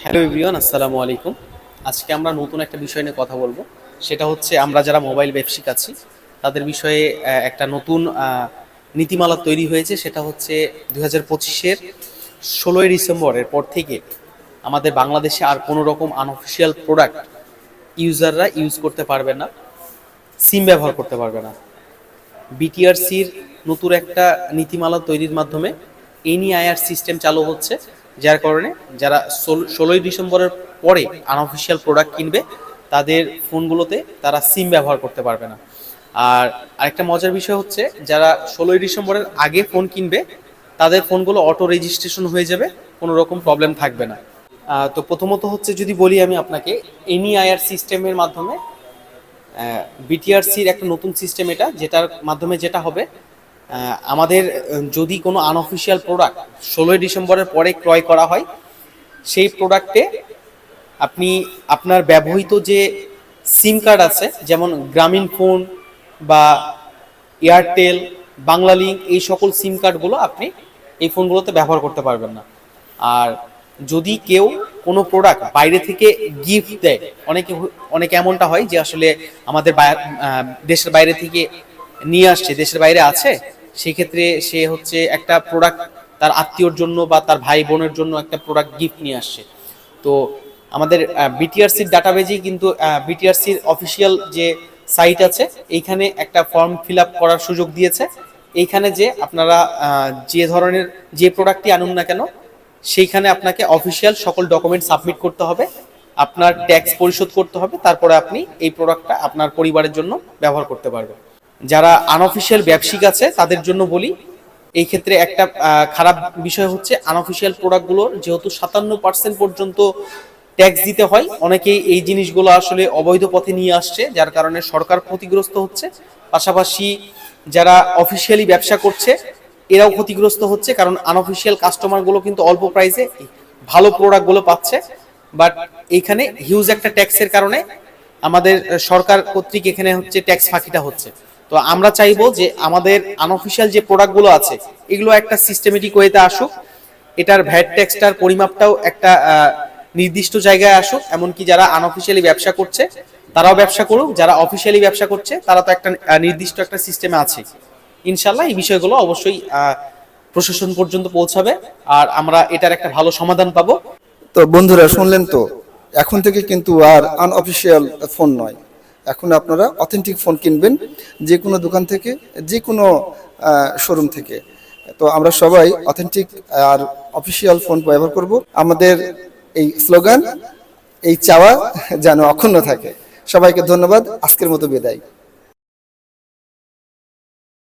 Hello everyone, আসসালামু আলাইকুম। আজকে আমরা নতুন একটা বিষয় নিয়ে কথা বলবো। সেটা হচ্ছে আমরা যারা মোবাইল ব্যবসায়িক আছি তাদের বিষয়ে একটা নতুন নীতিমালা তৈরি হয়েছে। সেটা হচ্ছে 2025-এর 16ই ডিসেম্বরের পর থেকে আমাদের বাংলাদেশে আর কোনো রকম আনঅফিসিয়াল প্রোডাক্ট ইউজাররা ইউজ করতে পারবে না, সিম ব্যবহার করতে পারবে না। বিটিআরসির নতুন একটা নীতিমালা তৈরির মাধ্যমে এনইআইআর সিস্টেম চালু হচ্ছে, যার কারণে যারা 16ই ডিসেম্বরের পরে আনঅফিসিয়াল প্রোডাক্ট কিনবে তাদের ফোনগুলোতে তারা সিম ব্যবহার করতে পারবে না। আর আরেকটা মজার বিষয় হচ্ছে, যারা 16ই ডিসেম্বরের আগে ফোন কিনবে তাদের ফোনগুলো অটো রেজিস্ট্রেশন হয়ে যাবে, কোনো রকম প্রবলেম থাকবে না। তো প্রথমত হচ্ছে, যদি বলি আমি আপনাকে, এনইআইআর সিস্টেমের মাধ্যমে বিটিআরসির একটা নতুন সিস্টেম এটা, যেটার মাধ্যমে যেটা হবে, আমাদের যদি কোনো আনঅফিসিয়াল প্রোডাক্ট 16ই ডিসেম্বরের পরে ক্রয় করা হয়, সেই প্রোডাক্টে আপনি আপনার ব্যবহৃত যে সিম কার্ড আছে, যেমন গ্রামীণ ফোন বা এয়ারটেল, বাংলালিংক, এই সকল সিম কার্ডগুলো আপনি এই ফোনগুলোতে ব্যবহার করতে পারবেন না। আর যদি কেউ কোনো প্রোডাক্ট বাইরে থেকে গিফট দেয়, অনেকে এমনটা হয় যে আসলে আমাদের দেশের বাইরে থেকে নিয়ে আসছে, দেশের বাইরে আছে, সেই ক্ষেত্রে সে হচ্ছে একটা প্রোডাক্ট তার আত্মীয়র জন্য বা তার ভাই বোনের জন্য একটা প্রোডাক্ট গিফট নিয়ে আসছে। তো আমাদের বিটিআরসির ডাটাবেজেই কিন্তু বিটিআরসির অফিসিয়াল যে সাইট আছে, এইখানে একটা ফর্ম ফিল আপ করার সুযোগ দিয়েছে। এইখানে যে আপনারা যে ধরনের যে প্রোডাক্টই আনুন না কেন, সেইখানে আপনাকে অফিসিয়াল সকল ডকুমেন্ট সাবমিট করতে হবে, আপনার ট্যাক্স পরিশোধ করতে হবে, তারপরে আপনি এই প্রোডাক্টটা আপনার পরিবারের জন্য ব্যবহার করতে পারবেন। যারা আনঅফিসিয়াল ব্যবসায়িক আছে তাদের জন্য বলি, এই ক্ষেত্রে একটা খারাপ বিষয় হচ্ছে, আনঅফিসিয়াল প্রোডাক্টগুলোর যেহেতু 57% পর্যন্ত ট্যাক্স দিতে হয়, অনেকেই এই জিনিসগুলো আসলে অবৈধ পথে নিয়ে আসছে, যার কারণে সরকার ক্ষতিগ্রস্ত হচ্ছে। পাশাপাশি যারা অফিসিয়ালি ব্যবসা করছে এরাও ক্ষতিগ্রস্ত হচ্ছে, কারণ আনঅফিসিয়াল কাস্টমারগুলো কিন্তু অল্প প্রাইসে ভালো প্রোডাক্টগুলো পাচ্ছে। বাট এইখানে হিউজ একটা ট্যাক্সের কারণে আমাদের সরকার কর্তৃক এখানে হচ্ছে ট্যাক্স ফাঁকিটা হচ্ছে। তো আমরা চাইবো যে আমাদের আনঅফিসিয়াল যে প্রোডাক্টগুলো আছে এগুলো একটা সিস্টেমেটিক ওয়েতে আসুক, এটার ভ্যাট ট্যাক্সটার পরিমাপটাও একটা নির্দিষ্ট জায়গায় আসুক। এমনকি যারা আনঅফিসিয়ালি ব্যবসা করছে তারাও ব্যবসা করুক, যারা অফিসিয়ালি ব্যবসা করছে তারা তো একটা নির্দিষ্ট একটা সিস্টেমে আছে। ইনশাল্লাহ এই বিষয়গুলো অবশ্যই প্রশাসন পর্যন্ত পৌঁছাবে, আর আমরা এটার একটা ভালো সমাধান পাবো। তো বন্ধুরা শুনলেন তো, এখন থেকে কিন্তু আর আনঅফিসিয়াল ফোন নয়, এখন আপনারা অথেন্টিক ফোন কিনবেন যে কোনো দোকান থেকে, যে কোনো শোরুম থেকে। তো আমরা সবাই অথেন্টিক আর অফিসিয়াল ফোন ব্যবহার করব। আমাদের এই স্লোগান, এই চাওয়া যেন অক্ষুণ্ণ থাকে। সবাইকে ধন্যবাদ, আজকের মতো বিদায়।